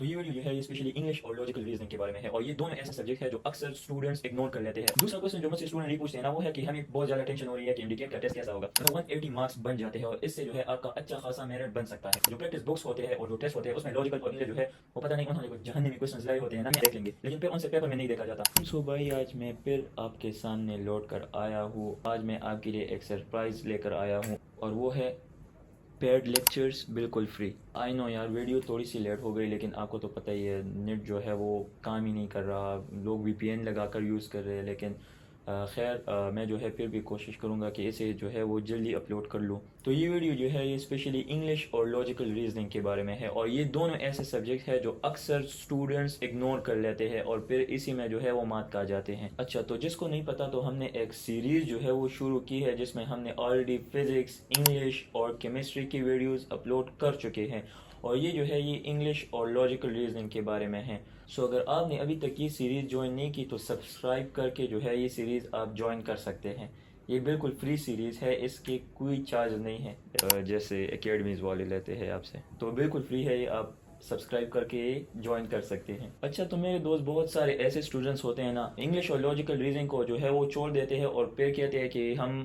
تو یہ ویڈیو جو ہے یہ اسپیشلی انگلش اور لاجیکل ریزننگ کے بارے میں ہے، اور یہ دونوں ایسا سبجیکٹ ہے جو اکثر اسٹوڈنٹس اگنور کر لیتے ہیں۔ دوسرا کوشچن جو مجھ سے اسٹوڈنٹ نہیں پوچھتے ہیں نا وہ ہے کہ ہمیں بہت زیادہ ٹینشن ہو رہی ہے کہ انڈیکیٹ کا ٹیسٹ کیسا ہوگا، تو 180 مارکس بن جاتے ہیں اور اس سے جو ہے آپ کا اچھا خاصا میرٹ بن سکتا ہے۔ جو پریکٹس بکس ہوتے ہیں اور جو ٹیسٹ ہوتے ہیں اس میں لاجیکل اور انگلش جو ہے وہ پتہ نہیں انہوں نے کچھ جہنمی کوشچنز لائے ہوتے ہیں نا، دیکھ لیں گے لیکن پھر ان سے پیپر میں نہیں دیکھا جاتا۔ سو بھائی آج میں پھر آپ کے سامنے لوٹ کر آیا ہوں، آج میں آپ کے لیے ایک سرپرائز لے کر آیا ہوں اور وہ ہے پیڈ لیکچرز بالکل فری۔ آئی نو یار ویڈیو تھوڑی سی لیٹ ہو گئی، لیکن آپ کو تو پتہ ہی ہے نیٹ جو ہے وہ کام ہی نہیں کر رہا، لوگ وی پی این لگا کر یوز کر رہے ہیں، لیکن خیر میں جو ہے پھر بھی کوشش کروں گا کہ اسے جو ہے وہ جلدی اپلوڈ کر لوں۔ تو یہ ویڈیو جو ہے یہ اسپیشلی انگلش اور لاجیکل ریزننگ کے بارے میں ہے، اور یہ دونوں ایسے سبجیکٹ ہے جو اکثر اسٹوڈنٹس اگنور کر لیتے ہیں اور پھر اسی میں جو ہے وہ مات کھا جاتے ہیں۔ اچھا تو جس کو نہیں پتا تو ہم نے ایک سیریز جو ہے وہ شروع کی ہے جس میں ہم نے آلریڈی فزکس، انگلش اور کیمسٹری کی ویڈیوز اپلوڈ کر چکے ہیں، اور یہ جو ہے یہ انگلش اور لاجیکل ریزننگ کے بارے میں ہے۔ سو اگر آپ نے ابھی تک یہ سیریز جوائن نہیں کی تو سبسکرائب کر کے جو ہے یہ سیریز آپ جوائن کر سکتے ہیں۔ یہ بالکل فری سیریز ہے، اس کی کوئی چارج نہیں ہے جیسے اکیڈمیز والے لیتے ہیں آپ سے، تو بالکل فری ہے، یہ آپ سبسکرائب کر کے جوائن کر سکتے ہیں۔ اچھا تو میرے دوست بہت سارے ایسے اسٹوڈنٹس ہوتے ہیں نا انگلش اور لاجیکل ریزننگ کو جو ہے وہ چھوڑ دیتے ہیں اور پھر کہتے ہیں کہ ہم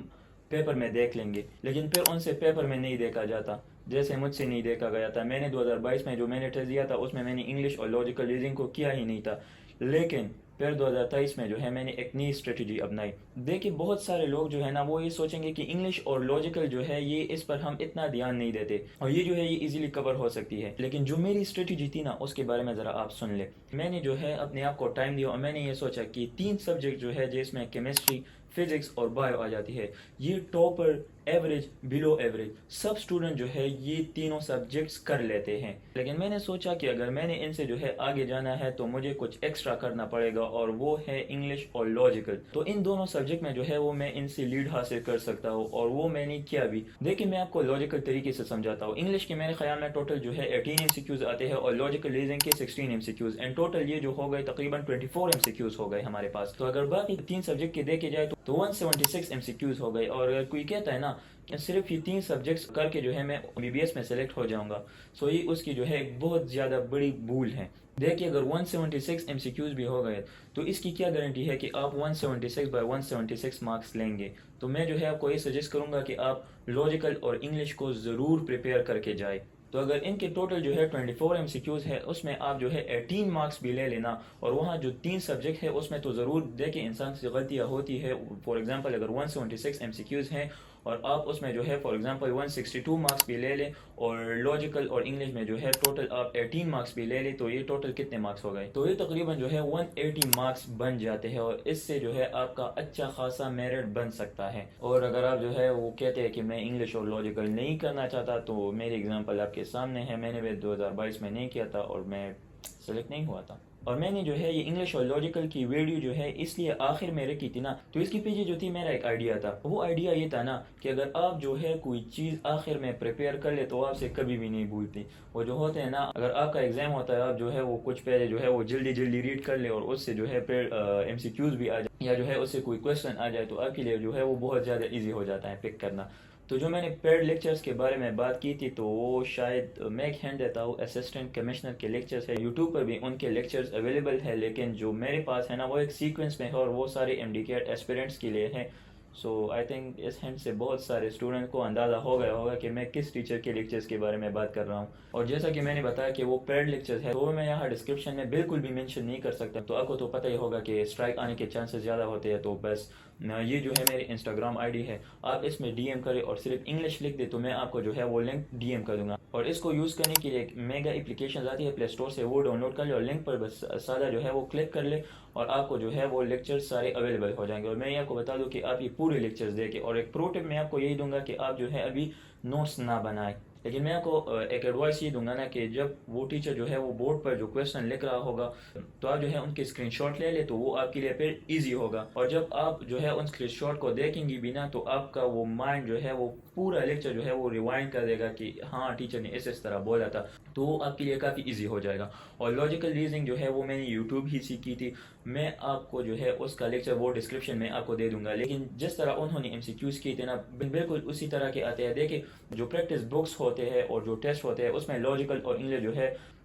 پیپر میں دیکھ لیں گے، لیکن پھر ان سے پیپر میں نہیں دیکھا جاتا، جیسے مجھ سے نہیں دیکھا گیا تھا۔ میں نے 2022 میں جو میں نے ٹیسٹ دیا تھا اس میں نے انگلش اور لاجیکل ریزننگ کو کیا ہی نہیں تھا، لیکن پھر 2023 میں جو ہے میں نے ایک نئی اسٹریٹجی اپنائی۔ دیکھیے بہت سارے لوگ جو ہے نا وہ یہ سوچیں گے کہ انگلش اور لاجیکل جو ہے یہ اس پر ہم اتنا دھیان نہیں دیتے اور یہ جو ہے یہ ایزیلی کور ہو سکتی ہے، لیکن جو میری اسٹریٹجی تھی نا اس کے بارے میں ذرا آپ سن لیں۔ میں نے جو ہے اپنے آپ کو ٹائم دیا اور میں نے یہ سوچا کہ 3 سبجیکٹ جو ہے جس میں کیمسٹری، فزکس اور بایو آ جاتی ہے، یہ ٹاپر، ایوریج، بلو ایوریج سب اسٹوڈنٹ جو ہے یہ تینوں سبجیکٹس کر لیتے ہیں، لیکن میں نے سوچا کہ اگر میں نے ان سے جو ہے آگے جانا ہے تو مجھے کچھ ایکسٹرا کرنا پڑے گا، اور وہ ہے انگلش اور لاجیکل۔ تو ان دونوں سبجیکٹ میں جو ہے وہ میں ان سے لیڈ حاصل کر سکتا ہوں، اور وہ میں نے کیا بھی۔ دیکھیں میں آپ کو لاجیکل طریقے سے سمجھاتا ہوں۔ انگلش کے میرے خیال میں ٹوٹل جو ہے 18 ایم سی کیوز آتے ہیں اور لاجیکل ریزننگ کے 16 M C Qs, and total یہ جو ہو گئے تقریباً 24 ایم سی کیوز ہو گئے ہمارے پاس۔ تو اگر باقی 3 سبجیکٹ کے دیکھے جائے تو 176 ایم سی کیوز ہو گئے، اور اگر کوئی کہتا ہے نا صرف یہ 3 سبجیکٹس کر کے جو ہے میں بی بی ایس میں سلیکٹ ہو جاؤں گا، سو یہ اس کی جو ہے ایک بہت زیادہ بڑی بھول ہے۔ دیکھیے اگر 176 ایم سی کیوز بھی ہو گئے تو اس کی کیا گارنٹی ہے کہ آپ 176 بائی 176 مارکس لیں گے؟ تو میں جو ہے آپ کو یہ سجیسٹ کروں گا کہ آپ لاجیکل اور انگلش کو ضرور پریپیئر کر کے جائیں۔ تو اگر ان کے ٹوٹل جو ہے 24 ایم سی کیوز ہے اس میں آپ جو ہے 18 مارکس بھی لے لینا، اور وہاں جو 3 سبجیکٹ ہے اس میں تو ضرور دیکھیں انسان سے غلطیاں ہوتی ہے، فار ایگزامپل اگر 176 ایم سی کیوز ہیں اور آپ اس میں جو ہے فار ایگزامپل 162 مارکس بھی لے لیں، اور لاجیکل اور انگلش میں جو ہے ٹوٹل آپ 18 مارکس بھی لے لیں، تو یہ ٹوٹل کتنے مارکس ہو گئے؟ تو یہ تقریباً جو ہے 180 مارکس بن جاتے ہیں، اور اس سے جو ہے آپ کا اچھا خاصا میرٹ بن سکتا ہے۔ اور اگر آپ جو ہے وہ کہتے ہیں کہ میں انگلش اور لاجیکل نہیں کرنا چاہتا تو میری ایگزامپل آپ کے سامنے ہے، میں نے بھی 2022 میں نہیں کیا تھا اور میں سلیکٹ نہیں ہوا تھا، اور میں نے جو ہے یہ انگلش اور لاجیکل کی ویڈیو جو ہے اس لیے آخر میں رکھی تھی نا، تو اس کے پیچھے جو تھی میرا ایک آئیڈیا تھا۔ وہ آئیڈیا یہ تھا نا کہ اگر آپ جو ہے کوئی چیز آخر میں پریپیئر کر لے تو آپ سے کبھی بھی نہیں بھولتی۔ وہ جو ہوتے ہیں نا اگر آپ کا ایگزام ہوتا ہے آپ جو ہے وہ کچھ پہلے جو ہے وہ جلدی جلدی ریڈ کر لے اور اس سے جو ہے پھر ایم سی کیوز بھی آ جائے یا جو ہے اس سے کوئی کوشچن آ جائے تو آپ کے لیے جو ہے وہ بہت زیادہ ایزی ہو جاتا ہے پک کرنا۔ تو جو میں نے پیڈ لیکچرز کے بارے میں بات کی تھی تو وہ شاید میں ایک ہینڈ دیتا ہوں، اسسٹنٹ کمشنر کے لیکچرز ہے، یوٹیوب پر بھی ان کے لیکچرز اویلیبل ہے، لیکن جو میرے پاس ہے نا وہ ایک سیکوینس میں ہے اور وہ سارے ایم ڈی کیٹ ایسپیرنٹس کے لیے ہے۔ سو آئی تھنک اس ہینڈ سے بہت سارے اسٹوڈنٹ کو اندازہ ہو گیا ہوگا کہ میں کس ٹیچر کے لیکچرز کے بارے میں بات کر رہا ہوں، اور جیسا کہ میں نے بتایا کہ وہ پیڈ لیکچرز ہے تو وہ میں یہاں ڈسکرپشن میں بالکل بھی مینشن نہیں کر سکتا، تو آپ کو تو پتہ ہی ہوگا کہ اسٹرائک آنے کے چانسز زیادہ ہوتے ہیں، تو بس یہ جو ہے میری انسٹاگرام آئی ڈی ہے، آپ اس میں ڈی ایم کریں اور صرف انگلش لکھ دے تو میں آپ کو جو ہے وہ لنک ڈی ایم کر دوں گا، اور اس کو یوز کرنے کے لیے ایک میگا اپلیکیشن آتی ہے پلے اسٹور سے، وہ ڈاؤن لوڈ کر لے اور لنک پر بس سادہ جو ہے وہ کلک کر لے اور آپ کو جو ہے وہ لیکچر سارے اویلیبل ہو جائیں گے۔ اور میں یہ آپ کو بتا دوں کہ آپ یہ پورے لیکچرز دیکھیں، اور ایک پرو ٹپ میں آپ کو یہی دوں گا کہ آپ جو ہے ابھی نوٹس نہ بنائیں، لیکن میں آپ کو ایک ایڈوائس یہ دوں گا نا کہ جب وہ ٹیچر جو ہے وہ بورڈ پر جو کویسچن لکھ رہا ہوگا تو آپ جو ہے ان کے اسکرین شاٹ لے لے تو وہ آپ کے لیے پھر ایزی ہوگا، اور جب آپ جو ہے ان اسکرین شاٹ کو دیکھیں گی بھی نا تو آپ کا وہ مائنڈ جو ہے وہ پورا لیکچر جو ہے وہ ریوائنڈ کر دے گا کہ ہاں ٹیچر نے اس طرح بولا تھا، تو وہ آپ کے لیے کافی ایزی ہو جائے گا۔ اور لاجیکل ریزننگ جو ہے وہ میں نے یوٹیوب ہی سیکھی تھی، میں آپ کو جو ہے اس کا لیکچر وہ ڈسکرپشن میں آپ کو دے دوں گا، لیکن جس طرح انہوں نے ایم سی کیوز کیے تھے نا بالکل اسی طرح کے آتے ہیں۔ دیکھیں جو پریکٹس بکس ہوتے ہیں اور جو ٹیسٹ ہوتے ہیں اس میں لاجیکل اور انگلش جو ہے